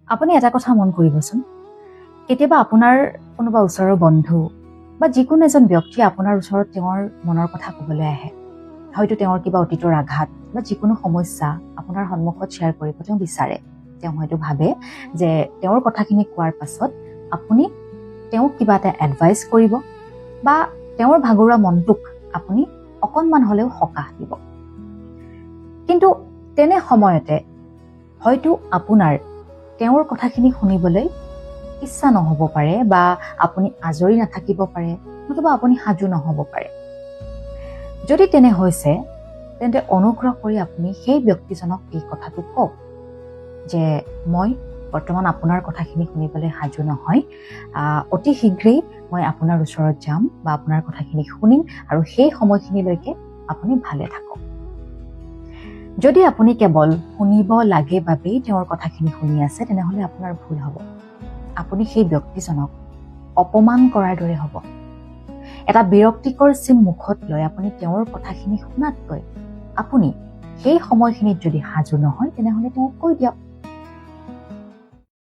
আপুনি এটা কথা মন কৰিবচোন, কেতিয়াবা আপোনাৰ কোনোবা ওচৰৰ বন্ধু বা যিকোনো এজন ব্যক্তি আপোনাৰ ওচৰত তেওঁৰ মনৰ কথা ক'বলৈ আহে। হয়তো তেওঁৰ কিবা অতীতৰ আঘাত বা যিকোনো সমস্যা আপোনাৰ সন্মুখত শ্বেয়াৰ কৰিব তেওঁ বিচাৰে। তেওঁ হয়তো ভাবে যে তেওঁৰ কথাখিনি কোৱাৰ পাছত আপুনি তেওঁক কিবা এটা এডভাইচ কৰিব বা তেওঁৰ ভাগৰুৱা মনটোক আপুনি অকণমান হ'লেও সকাহ দিব। কিন্তু তেনে সময়তে হয়তো আপোনাৰ তেওঁৰ কথাখিনি শুনিবলৈ ইচ্ছা নহ'ব পাৰে বা আপুনি আজৰি নাথাকিব পাৰে, নতুবা আপুনি সাজু নহ'ব পাৰে। যদি তেনে হৈছে তেন্তে অনুগ্ৰহ কৰি আপুনি সেই ব্যক্তিজনক এই কথাটো কওক যে মই বৰ্তমান আপোনাৰ কথাখিনি শুনিবলৈ সাজু নহয়, অতি শীঘ্ৰেই মই আপোনাৰ ওচৰত যাম বা আপোনাৰ কথাখিনি শুনিম আৰু সেই সময়খিনিলৈকে আপুনি ভালে থাকক। যদি আপুনি কেৱল শুনিব লাগে বাবেই তেওঁৰ কথাখিনি শুনি আছে তেনেহ'লে আপোনাৰ ভুল হ'ব। আপুনি সেই ব্যক্তিজনক অপমান কৰাৰ দৰে হ'ব। এটা বিৰক্তিকৰ চিন মুখত লৈ আপুনি তেওঁৰ কথাখিনি শুনাতকৈ আপুনি সেই সময়খিনিত যদি সাজু নহয় তেনেহ'লে তেওঁক কৈ দিয়ক